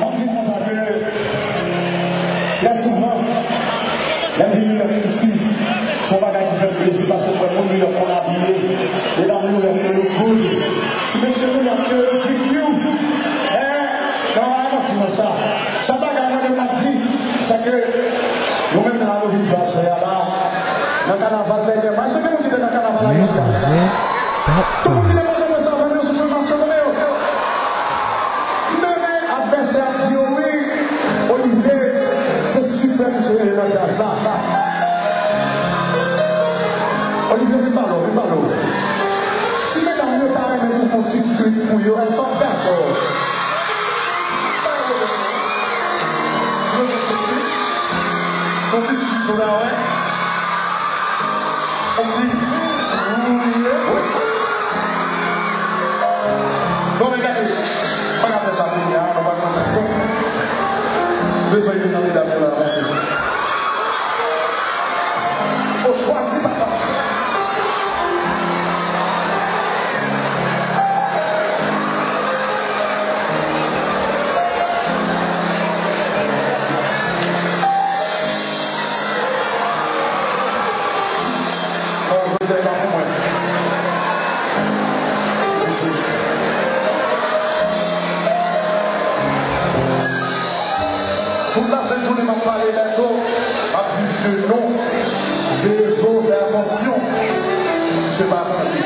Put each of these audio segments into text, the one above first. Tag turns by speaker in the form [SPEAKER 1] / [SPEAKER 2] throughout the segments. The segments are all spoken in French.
[SPEAKER 1] On dit comme ça que, là souvent, les New York City, son bagage qui fait plaisir parce que pour New York, on a habillé, et dans New York, le good. Si monsieur New York, le GQ, dans un petit peu ça, ça bagage de la dit, c'est que nous-mêmes, dans la victoire, c'est là, dans le carnaval, c'est que nous disons dans le carnaval, tout le monde dit que nous avons venus sur le marché de Léo. Même adversaire dit oui, Olivier, c'est super, monsieur, il a ça. Olivier, il parle. Si mesdames ne t'arrêtent pas pour faire un truc pour eux, elles sont d'accord. Son petit sucre pour là, ouais. Merci. Oui. Bon, regardez. On va faire ça pour nous, on va faire ça. Besoin de demander d'amour là, merci. On choisit papa. Toute la cette journée m'a parlé bientôt, a dit ce nom, des eaux, fais attention, c'est pas attendu.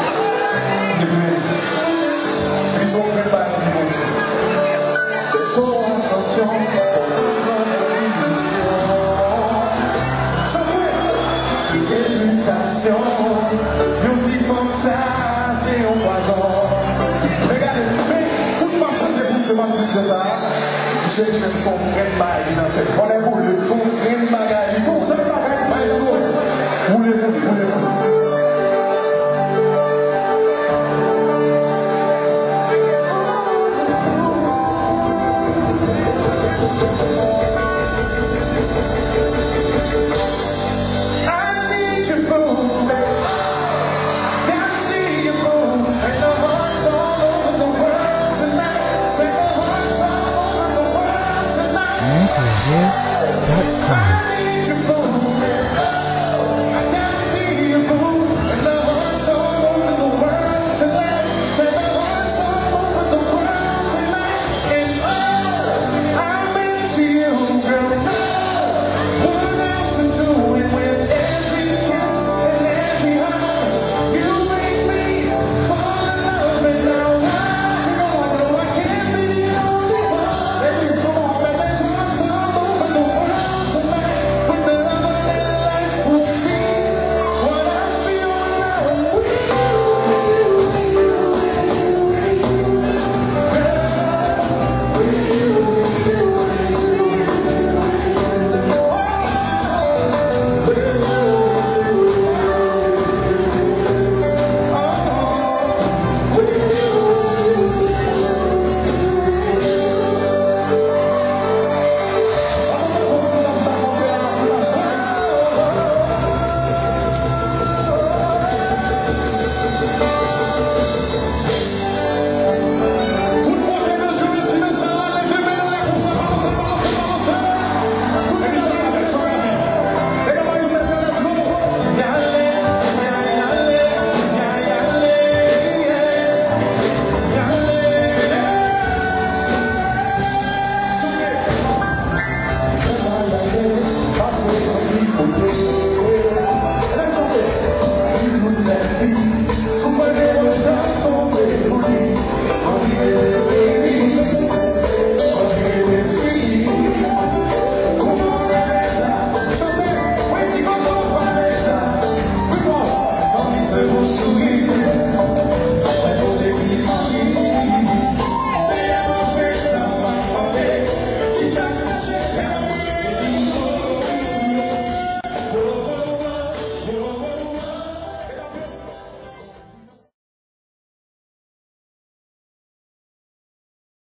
[SPEAKER 1] Ils sont préparés, dit mon Dieu. Fais attention, pour toute notre émission. Chantez! Éducation, nous dit comme ça, c'est un poison. Regardez, mais toute ma chose est pour ce matin, c'est ça. J'ai même son vrai bail. On est pour le son vrai bagage. Il faut seul bagage. Vous les